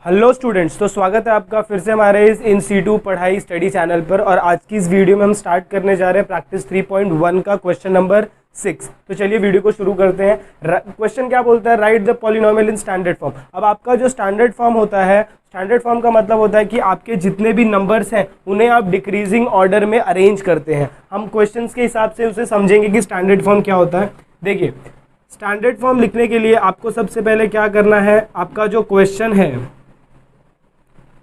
Hello students, तो स्वागत है आपका फिर से हमारे इस इन सीटू पढ़ाई स्टडी चैनल पर। और आज की इस वीडियो में हम स्टार्ट करने जा रहे हैं प्रैक्टिस 3.1 का क्वेश्चन नंबर 6। तो चलिए वीडियो को शुरू करते हैं। क्वेश्चन क्या बोलता है, right the polynomial in standard form. अब आपका जो स्टैंडर्ड फॉर्म होता है, स्टैंडर्ड फॉर्म का मतलब होता है कि आपके जितने भी नंबर्स हैं उन्हें आप डिक्रीजिंग ऑर्डर में अरेंज करते हैं। हम क्वेश्चन के हिसाब से उसे समझेंगे कि स्टैंडर्ड फॉर्म क्या होता है। देखिए, स्टैंडर्ड फॉर्म लिखने के लिए आपको सबसे पहले क्या करना है, आपका जो क्वेश्चन है,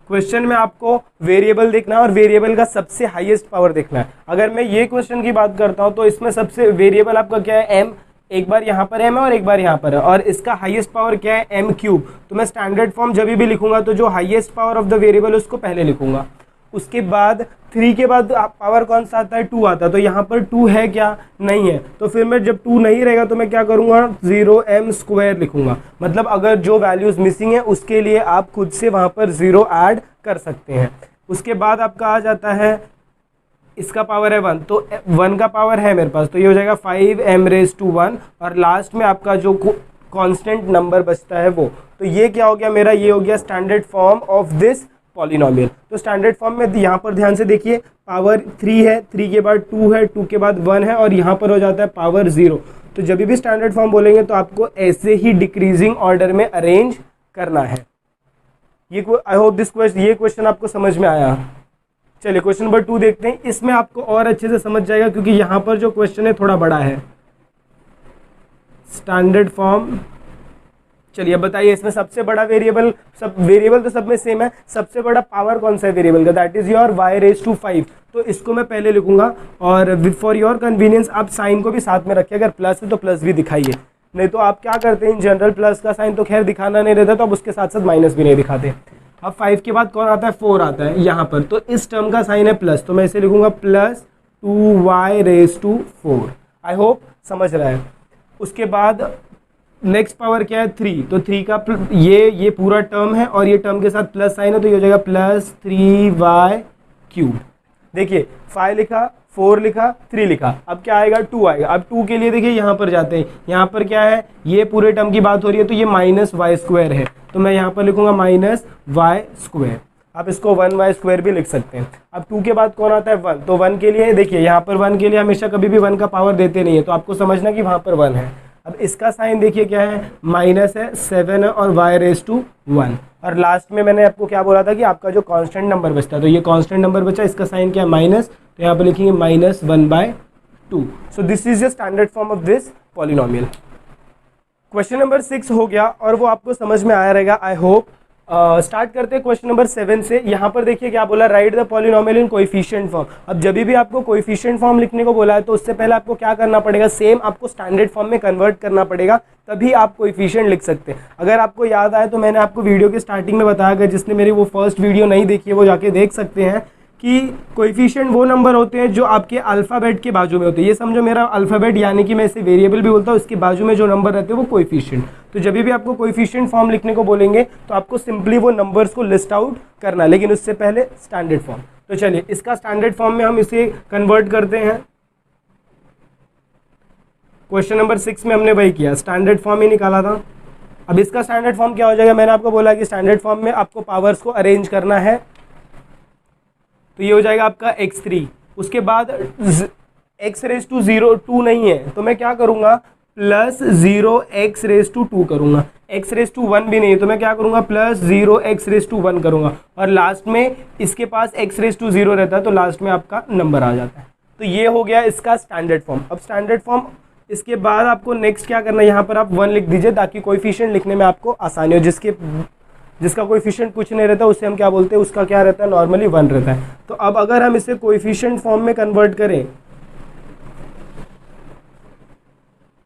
क्वेश्चन में आपको वेरिएबल देखना है और वेरिएबल का सबसे हाईएस्ट पावर देखना है। अगर मैं ये क्वेश्चन की बात करता हूं तो इसमें सबसे वेरिएबल आपका क्या है, एम। एक बार यहाँ पर एम है और एक बार यहाँ पर है, और इसका हाईएस्ट पावर क्या है, एम क्यूब। तो मैं स्टैंडर्ड फॉर्म जब भी लिखूंगा तो जो highest power of the variable उसको पहले लिखूंगा। उसके बाद 3 के बाद पावर कौन सा आता है, 2 आता है। तो यहाँ पर 2 है क्या, नहीं है। तो फिर मैं जब 2 नहीं रहेगा तो मैं क्या करूँगा, 0m² लिखूंगा। मतलब अगर जो वैल्यूज़ मिसिंग है उसके लिए आप खुद से वहाँ पर 0 ऐड कर सकते हैं। उसके बाद आपका आ जाता है, इसका पावर है 1, तो 1 का पावर है मेरे पास, तो ये हो जाएगा 5m⁻²1। और लास्ट में आपका जो कांस्टेंट नंबर बचता है वो, तो ये क्या हो गया मेरा, ये हो गया standard form of this polynomial. तो स्टैंडर्ड फॉर्म में यहाँ पर ध्यान से देखिए, पावर 3 है, 3 के बाद 2 है, 2 के बाद 1 है, और यहाँ पर हो जाता है पावर 0। तो जब भी स्टैंडर्ड फॉर्म बोलेंगे तो आपको ऐसे ही डिक्रीजिंग ऑर्डर में अरेंज करना है। ये आई होप दिस ये क्वेश्चन आपको समझ में आया। चलिए क्वेश्चन नंबर 2 देखते हैं। इसमें आपको और अच्छे से समझ जाएगा क्योंकि यहाँ पर जो क्वेश्चन है थोड़ा बड़ा है। स्टैंडर्ड फॉर्म, चलिए बताइए, इसमें सबसे बड़ा वेरिएबल, सब वेरिएबल तो सब में सेम है, सबसे बड़ा पावर कौन सा है वेरिएबल का, दैट इज योर y⁵ तो इसको मैं पहले लिखूंगा। और फॉर योर कन्वीनियंस आप साइन को भी साथ में रखिए, अगर प्लस है तो प्लस भी दिखाइए, नहीं तो आप क्या करते हैं इन जनरल प्लस का साइन तो खैर दिखाना नहीं रहता, तो आप उसके साथ साथ माइनस भी नहीं दिखाते। अब 5 के बाद कौन आता है, 4 आता है यहाँ पर, तो इस टर्म का साइन है प्लस, तो मैं इसे लिखूंगा +2y⁴। आई होप समझ रहा है। उसके बाद नेक्स्ट पावर क्या है, 3, तो 3 का ये पूरा टर्म है और ये टर्म के साथ प्लस साइन है, तो ये हो जाएगा +3y⁵। देखिए 5 लिखा, 4 लिखा, 3 लिखा, अब क्या आएगा, 2 आएगा। अब 2 के लिए देखिए यहाँ पर जाते हैं, यहाँ पर क्या है, ये पूरे टर्म की बात हो रही है, तो ये -y² है, तो मैं यहाँ पर लिखूंगा -y²। आप इसको 1y² भी लिख सकते हैं। अब 2 के बाद कौन आता है, 1, तो 1 के लिए देखिए, यहाँ पर 1 के लिए हमेशा कभी भी 1 का पावर देते नहीं है, तो आपको समझना कि वहाँ पर 1 है। अब इसका साइन देखिए क्या है, माइनस है, 7 है और y⁴ और लास्ट में मैंने आपको क्या बोला था कि आपका जो कांस्टेंट नंबर बचता है, तो ये कांस्टेंट नंबर बचा, इसका साइन क्या है, माइनस, तो यहाँ पर लिखेंगे -1/2। So this is the standard form of this polynomial. Question number 6 हो गया और वो आपको समझ में आया रहेगा, आई होप। स्टार्ट करते हैं क्वेश्चन नंबर 7 से। यहाँ पर देखिए क्या बोला, right the polynomial in coefficient form. अब जब भी आपको कोएफिशिएंट फॉर्म लिखने को बोला है तो उससे पहले आपको क्या करना पड़ेगा, सेम आपको स्टैंडर्ड फॉर्म में कन्वर्ट करना पड़ेगा, तभी आप कोएफिशिएंट लिख सकते हैं। अगर आपको याद आए तो मैंने आपको वीडियो के स्टार्टिंग में बताया गया, जिसने मेरी वो फर्स्ट वीडियो नहीं देखी है वो जाके देख सकते हैं, कि कोएफिशिएंट वो नंबर होते हैं जो आपके अल्फ़ाबेट के बाजू में होते हैं। ये समझो मेरा अल्फ़ाबेट, यानी कि मैं इसे वेरिएबल भी बोलता हूँ, उसके बाजू में जो नंबर रहते हैं वो कोएफिशिएंट। तो जब भी आपको कोएफिशिएंट फॉर्म लिखने को बोलेंगे तो आपको सिंपली वो नंबर्स को लिस्ट आउट करना, लेकिन उससे पहले स्टैंडर्ड फॉर्म। तो चलिए इसका स्टैंडर्ड फॉर्म में हम इसे कन्वर्ट करते हैं। क्वेश्चन नंबर 6 में हमने वही किया, स्टैंडर्ड फॉर्म ही निकाला था। अब इसका स्टैंडर्ड फॉर्म क्या हो जाएगा, मैंने आपको बोला कि स्टैंडर्ड फॉर्म में आपको पावर्स को अरेंज करना है, तो ये हो जाएगा आपका x3। उसके बाद x⁻²2 नहीं है, तो मैं क्या करूंगा, +0x⁻² करूंगा। x⁻1 भी नहीं है, तो मैं क्या करूंगा, +0x⁻1 करूंगा। और लास्ट में इसके पास x⁻0 रहता है, तो लास्ट में आपका नंबर आ जाता है। तो ये हो गया इसका स्टैंडर्ड फॉर्म। अब स्टैंडर्ड फॉर्म, इसके बाद आपको नेक्स्ट क्या करना है, यहाँ पर आप 1 लिख दीजिए ताकि कोएफिशिएंट लिखने में आपको आसानी हो। जिसका कोएफिशिएंट कुछ नहीं रहता उससे हम क्या बोलते हैं, उसका क्या रहता है, नॉर्मली 1 रहता है। तो अब अगर हम इसे कोएफिशिएंट फॉर्म में कन्वर्ट करें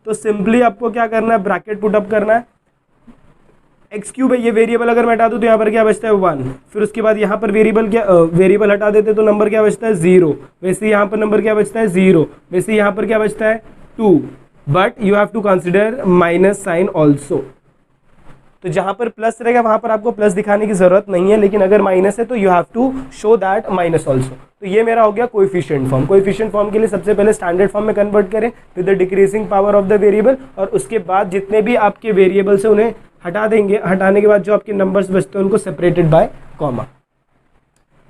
तो सिंपली आपको क्या करना है, ब्रैकेट पुट अप करना है। x³ है, ये वेरिएबल अगर मैं हटा दूं तो यहाँ पर क्या बचता है, 1। फिर उसके बाद यहाँ पर वेरिएबल हटा देते तो नंबर क्या बचता है, 0। वैसे यहाँ पर नंबर क्या बचता है, 0। वैसे यहाँ पर क्या बचता है, 2। But you have to consider minus sign also. तो जहां पर प्लस रहेगा वहां पर आपको प्लस दिखाने की जरूरत नहीं है, लेकिन अगर माइनस है तो you have to show that minus also. तो ये मेरा हो गया कोएफिशिएंट फॉर्म। कोएफिशिएंट फॉर्म के लिए सबसे पहले स्टैंडर्ड फॉर्म में कन्वर्ट करें with the decreasing power of the variable, और उसके बाद जितने भी आपके वेरिएबल्स हैं उन्हें हटा देंगे, हटाने के बाद जो आपके नंबर्स बचते हैं उनको separated by comma.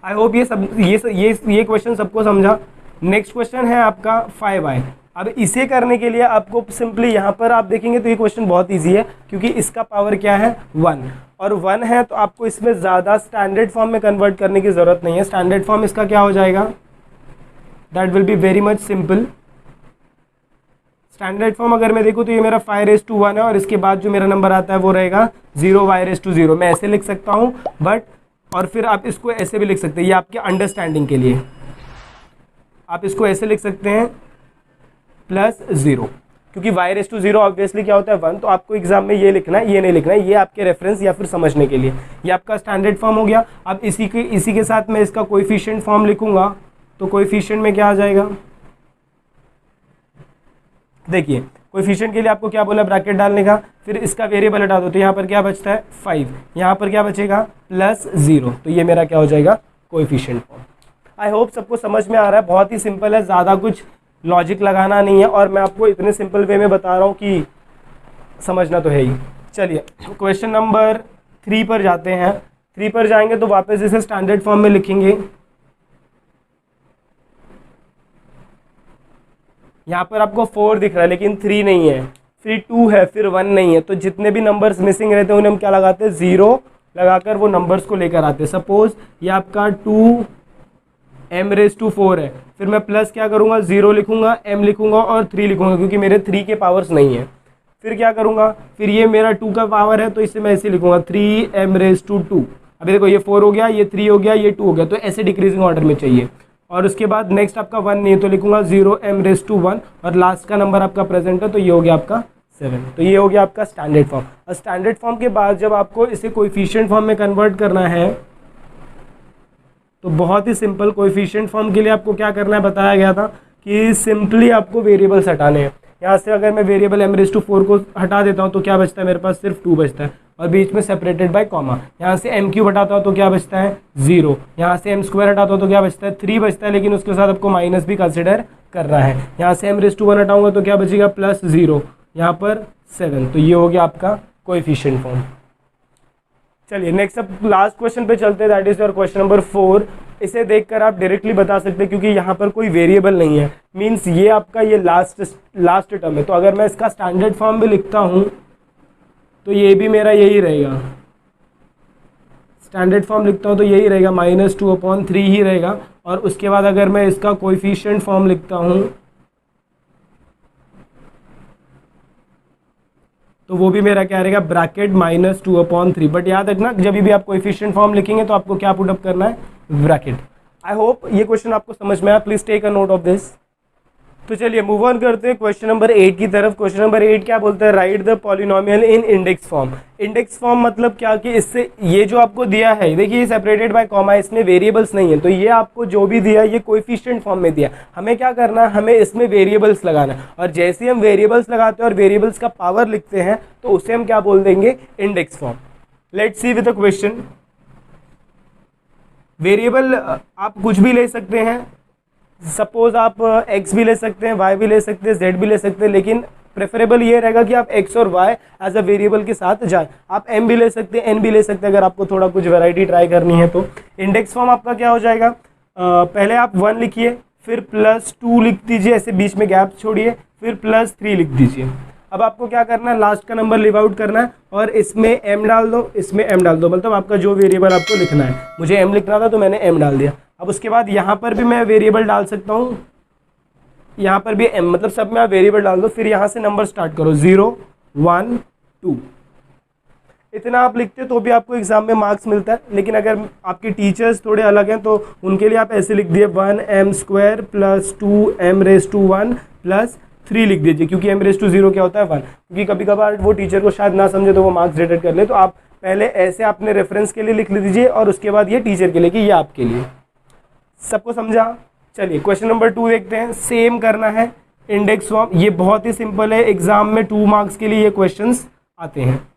I hope ये क्वेश्चन सबको समझा। नेक्स्ट क्वेश्चन है आपका 5i। अब इसे करने के लिए आपको सिंपली यहाँ पर आप देखेंगे तो ये क्वेश्चन बहुत इजी है, क्योंकि इसका पावर क्या है 1, और 1 है तो आपको इसमें ज़्यादा स्टैंडर्ड फॉर्म में कन्वर्ट करने की ज़रूरत नहीं है। स्टैंडर्ड फॉर्म इसका क्या हो जाएगा, that will be very much simple. Standard form अगर मैं देखूँ तो ये मेरा 5⁻1 है, और इसके बाद जो मेरा नंबर आता है वो रहेगा 0y⁻0। मैं ऐसे लिख सकता हूँ, बट और फिर आप इसको ऐसे भी लिख सकते हैं, ये आपके अंडरस्टैंडिंग के लिए आप इसको ऐसे लिख सकते हैं +0, क्योंकि y⁻0 ऑब्वियसली क्या होता है 1, तो आपको एग्जाम में ये लिखना है, ये नहीं लिखना है, ये आपके रेफरेंस या फिर समझने के लिए। ये आपका स्टैंडर्ड फॉर्म हो गया। अब इसी के साथ मैं इसका कोएफिशिएंट फॉर्म लिखूंगा, तो कोएफिशिएंट में क्या आ जाएगा, देखिए कोएफिशिएंट के लिए आपको क्या बोला, ब्रैकेट डालने का, फिर इसका वेरिएबल हटा दो तो यहाँ पर क्या बचता है 5, यहाँ पर क्या बचेगा +0, तो ये मेरा क्या हो जाएगा कोएफिशिएंट फॉर्म। आई होप सबको समझ में आ रहा है, बहुत ही सिंपल है, ज़्यादा कुछ लॉजिक लगाना नहीं है, और मैं आपको इतने सिंपल वे में बता रहा हूँ कि समझना तो है ही। चलिए क्वेश्चन नंबर 3 पर जाते हैं। 3 पर जाएंगे तो वापस इसे स्टैंडर्ड फॉर्म में लिखेंगे। यहाँ पर आपको 4 दिख रहा है लेकिन 3 नहीं है, फिर 2 है, फिर 1 नहीं है, तो जितने भी नंबर्स मिसिंग रहते हैं उन्हें हम क्या लगाते हैं 0 लगाकर वो नंबर्स को लेकर आते हैं। सपोज ये आपका 2m⁻4 है, फिर मैं प्लस क्या करूँगा 0 लिखूंगा, m लिखूंगा और 3 लिखूंगा, क्योंकि मेरे 3 के पावर्स नहीं है। फिर क्या करूँगा, फिर ये मेरा 2 का पावर है तो इसे मैं ऐसे लिखूंगा 3m⁻2। अभी देखो ये 4 हो गया, ये 3 हो गया, ये 2 हो गया, तो ऐसे डिक्रीजिंग ऑर्डर में चाहिए। और उसके बाद नेक्स्ट आपका 1 नहीं है तो लिखूंगा 0m⁻1, और लास्ट का नंबर आपका प्रेजेंट है तो ये हो गया आपका 7। तो ये हो गया आपका स्टैंडर्ड फॉर्म। और स्टैंडर्ड फॉर्म के बाद जब आपको इसे कोएफिशिएंट फॉर्म में कन्वर्ट करना है तो बहुत ही सिंपल, कोएफिशिएंट फॉर्म के लिए आपको क्या करना है बताया गया था कि सिंपली आपको वेरिएबल्स हटाने हैं। यहाँ से अगर मैं वेरिएबल m⁻4 को हटा देता हूँ तो क्या बचता है, मेरे पास सिर्फ 2 बचता है, और बीच में सेपरेटेड बाय कॉमा। यहाँ से m³ हटाता हूँ तो क्या बचता है 0, यहाँ से m² हटाता हूँ तो क्या बचता है 3 बचता है, लेकिन उसके साथ आपको माइनस भी कंसिडर करना है। यहाँ से m⁻1 हटाऊंगा तो क्या बचेगा +0, यहाँ पर 7। तो ये हो गया आपका कोएफिशिएंट फॉर्म। चलिए नेक्स्ट अब लास्ट क्वेश्चन पे चलते हैं, that is your question number 4। इसे देखकर आप डायरेक्टली बता सकते हैं क्योंकि यहाँ पर कोई वेरिएबल नहीं है, मींस ये आपका ये लास्ट टर्म है। तो अगर मैं इसका स्टैंडर्ड फॉर्म भी लिखता हूँ तो ये भी मेरा यही रहेगा, स्टैंडर्ड फॉर्म लिखता हूँ तो यही रहेगा -2/3 ही रहेगा। और उसके बाद अगर मैं इसका कोएफिशिएंट फॉर्म लिखता हूँ तो वो भी मेरा क्या रहेगा, ब्रैकेट -2/3। बट याद रखना जब भी आप कोएफिशिएंट फॉर्म लिखेंगे तो आपको क्या पुटअप करना है, ब्रैकेट। आई होप ये क्वेश्चन आपको समझ में आया, please take a note of this. तो चलिए मूव ऑन करते हैं क्वेश्चन नंबर 8 की तरफ। क्वेश्चन नंबर 8 क्या बोलता है, right the polynomial in index form. Index form मतलब क्या कि इससे ये जो आपको दिया है, देखिए ये सेपरेटेड बाय कॉमा, इसमें वेरिएबल्स नहीं है, तो ये आपको जो भी दिया ये कोएफिशिएंट फॉर्म में दिया। हमें क्या करना है, हमें इसमें वेरिएबल्स लगाना है, और जैसे ही हम वेरिएबल्स लगाते हैं और वेरिएबल्स का पावर लिखते हैं तो उसे हम क्या बोल देंगे, index form. Let's see with the question. Variable आप कुछ भी ले सकते हैं, सपोज आप x भी ले सकते हैं, y भी ले सकते हैं, z भी ले सकते हैं, लेकिन प्रेफरेबल ये रहेगा कि आप x और y एज अ वेरिएबल के साथ जाएं। आप m भी ले सकते हैं, n भी ले सकते हैं, अगर आपको थोड़ा कुछ वैरायटी ट्राई करनी है तो। इंडेक्स फॉर्म आपका क्या हो जाएगा, पहले आप 1 लिखिए, फिर +2 लिख दीजिए, ऐसे बीच में गैप छोड़िए, फिर +3 लिख दीजिए। अब आपको क्या करना है, लास्ट का नंबर लिव आउट करना है और इसमें m डाल दो, इसमें m डाल दो, मतलब आपका जो वेरिएबल आपको लिखना है। मुझे m लिखना था तो मैंने m डाल दिया। अब उसके बाद यहाँ पर भी मैं वेरिएबल डाल सकता हूँ, यहाँ पर भी m, मतलब सब में आप वेरिएबल डाल दो, फिर यहाँ से नंबर स्टार्ट करो 0 1 2। इतना आप लिखते तो भी आपको एग्जाम में मार्क्स मिलता है, लेकिन अगर आपके टीचर्स थोड़े अलग हैं तो उनके लिए आप ऐसे लिख दिए 1m² + 2m⁻1 + 3 लिख दीजिए, क्योंकि m⁻0 क्या होता है 1, क्योंकि कभी कभार वो टीचर को शायद ना समझे तो वो मार्क्स डिडक्ट कर ले। तो आप पहले ऐसे आपने रेफरेंस के लिए लिख लीजिए और उसके बाद ये टीचर के लिए कि ये आपके लिए। सबको समझा? चलिए क्वेश्चन नंबर 2 देखते हैं। सेम करना है इंडेक्स फॉर्म, ये बहुत ही सिंपल है, एग्जाम में 2 मार्क्स के लिए ये क्वेश्चंस आते हैं।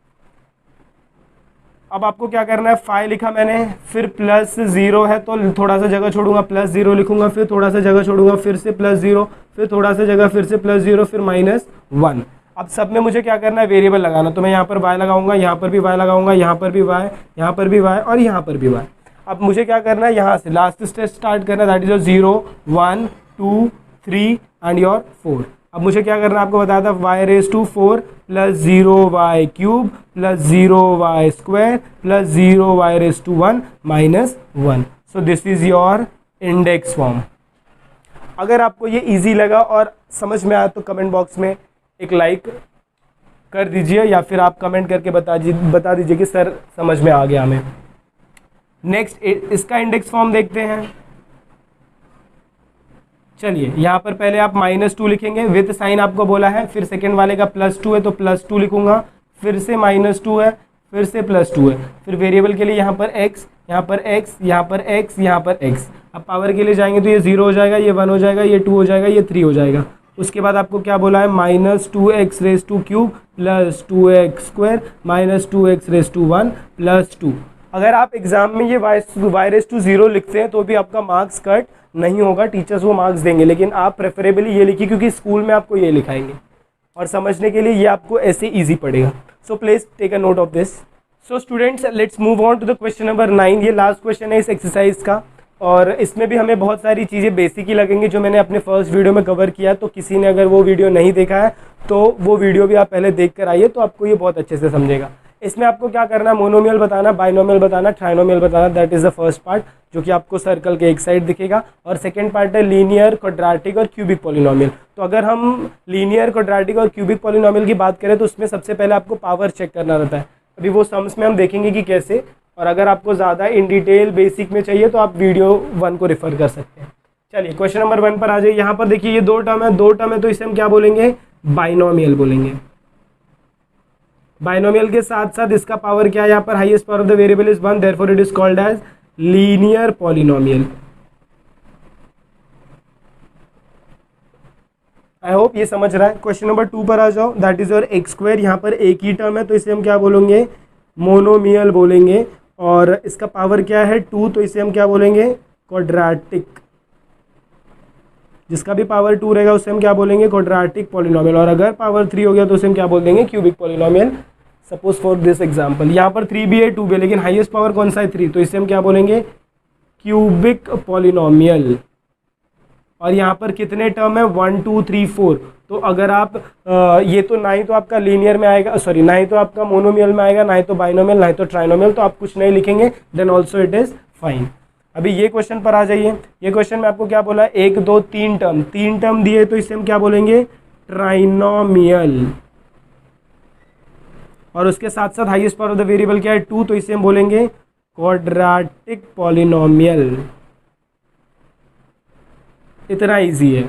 अब आपको क्या करना है, 5 लिखा मैंने, फिर +0 है तो थोड़ा सा जगह छोड़ूंगा, +0 लिखूंगा, फिर थोड़ा सा जगह छोड़ूंगा, फिर से +0, फिर थोड़ा सा जगह, फिर से +0, फिर -1। अब सब में मुझे क्या करना है, वेरिएबल लगाना। तो मैं यहाँ पर y लगाऊंगा, यहाँ पर भी y लगाऊंगा, यहाँ पर भी y, यहाँ पर भी y और यहाँ पर भी y। अब मुझे क्या करना है, यहाँ से लास्ट स्टेज स्टार्ट करना है, that is your 0 1 2 3 and your 4। अब मुझे क्या करना है, आपको बताया था y⁴ plus 0y cube plus 0y square plus 0y⁴ minus 1। So this is your index form. अगर आपको ये इजी लगा और समझ में आया तो कमेंट बॉक्स में एक लाइक कर दीजिए, या फिर आप कमेंट करके बता दीजिए कि सर समझ में आ गया हमें। नेक्स्ट इसका इंडेक्स फॉर्म देखते हैं। चलिए यहाँ पर पहले आप -2 लिखेंगे, विथ साइन आपको बोला है, फिर सेकेंड वाले का +2 है तो +2 लिखूंगा, फिर से -2 है, फिर से +2 है, फिर वेरिएबल के लिए यहाँ पर x, यहाँ पर x, यहाँ पर x, यहाँ पर x। अब पावर के लिए जाएंगे तो ये 0 हो जाएगा, ये 1 हो जाएगा, ये 2 हो जाएगा, ये 3 हो जाएगा। उसके बाद आपको क्या बोला है, -2x⁵³ plus 2x² minus 2x⁴ plus 2। अगर आप एग्जाम में ये y⁴ लिखते हैं तो भी आपका मार्क्स कट नहीं होगा, टीचर्स वो मार्क्स देंगे, लेकिन आप प्रेफरेबली ये लिखिए क्योंकि स्कूल में आपको ये लिखाएंगे और समझने के लिए ये आपको ऐसे इजी पड़ेगा। So please take a note of this. So students, let's move on to the question number 9। ये लास्ट क्वेश्चन है इस एक्सरसाइज का, और इसमें भी हमें बहुत सारी चीज़ें बेसिक ही लगेंगी जो मैंने अपने फर्स्ट वीडियो में कवर किया। तो किसी ने अगर वो वीडियो नहीं देखा है तो वो वीडियो भी आप पहले देख कर आइए, तो आपको ये बहुत अच्छे से समझेगा। इसमें आपको क्या करना है, मोनोमियल बताना, बाइनोमियल बताना, ट्राइनोमियल बताना, that is the first part जो कि आपको सर्कल के एक साइड दिखेगा। और सेकंड पार्ट है लीनियर, क्वाड्रेटिक और क्यूबिक पॉलिनोमियल। तो अगर हम लीनियर, क्वाड्रेटिक और क्यूबिक पॉलिनोमियल की बात करें तो उसमें सबसे पहले आपको पावर चेक करना रहता है। अभी वो सम्स में हम देखेंगे कि कैसे, और अगर आपको ज़्यादा इन डिटेल बेसिक में चाहिए तो आप वीडियो 1 को रेफर कर सकते हैं। चलिए क्वेश्चन नंबर 1 पर आ जाइए। यहाँ पर देखिए ये दो टर्म है तो इसे हम क्या बोलेंगे, बाइनोमियल बोलेंगे। बाइनोमियल के साथ साथ इसका पावर क्या है, यहाँ पर highest power of the variable is 1, therefore it is called as linear polynomial. I hope ये समझ रहा है। क्वेश्चन नंबर 2 पर आ जाओ, दैट इज योर x²। यहाँ पर एक ही टर्म है तो इसे हम क्या बोलेंगे, मोनोमियल बोलेंगे। और इसका पावर क्या है 2, तो इसे हम क्या बोलेंगे, क्वाड्रेटिक। जिसका भी पावर 2 रहेगा उसे हम क्या बोलेंगे, क्वाड्रेटिक पॉलिनोमियल। और अगर पावर 3 हो गया तो उसे हम क्या बोल देंगे, cubic polynomial. Suppose for this example यहाँ पर 3 भी है 2 भी है, लेकिन हाईएस्ट पावर कौन सा है 3, तो इसे हम क्या बोलेंगे, क्यूबिक पॉलिनोमियल। और यहाँ पर कितने टर्म है, 1 2 3 4। तो अगर आप ये तो ना ही तो आपका लीनियर में आएगा, सॉरी ना ही तो आपका मोनोमियल में आएगा, ना ही तो बाइनोमियल, ना ही तो ट्राइनोमियल, तो आप कुछ नहीं लिखेंगे, then also it is fine. अभी ये क्वेश्चन पर आ जाइए। ये क्वेश्चन में आपको क्या बोला है, 1 2 3 टर्म दिए, तो इसे हम क्या बोलेंगे, ट्राइनोमियल। और उसके साथ साथ highest power of the variable क्या है 2, तो इसे हम बोलेंगे क्वाड्रेटिक पॉलिनोमियल। इतना इजी है,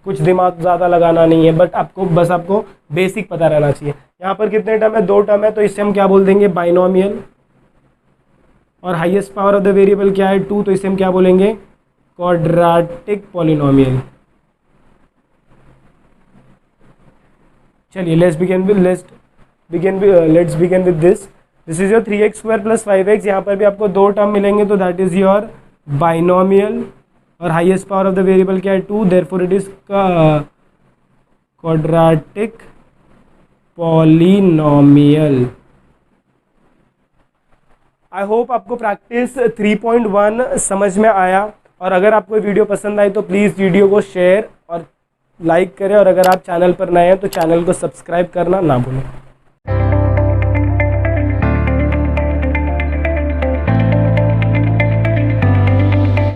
कुछ दिमाग ज़्यादा लगाना नहीं है, बट आपको बेसिक पता रहना चाहिए। यहाँ पर कितने टर्म है, 2 टर्म है, तो इससे हम क्या बोल देंगे, बाइनोमियल। और highest power of the variable क्या है 2, तो इसे हम क्या बोलेंगे, क्वाड्रेटिक पॉलिनोमियल। चलिए let's begin with this. This is your 3x² plus 5x। यहाँ पर भी आपको 2 टर्म मिलेंगे, तो दैट इज योर बाइनोमियल। और highest power of the variable क्या है 2, therefore it is quadratic polynomial. I hope आपको प्रैक्टिस 3.1 समझ में आया। और अगर आपको वीडियो पसंद आई तो प्लीज़ वीडियो को शेयर और लाइक करें, और अगर आप चैनल पर नए हैं तो चैनल को सब्सक्राइब करना ना भूलें।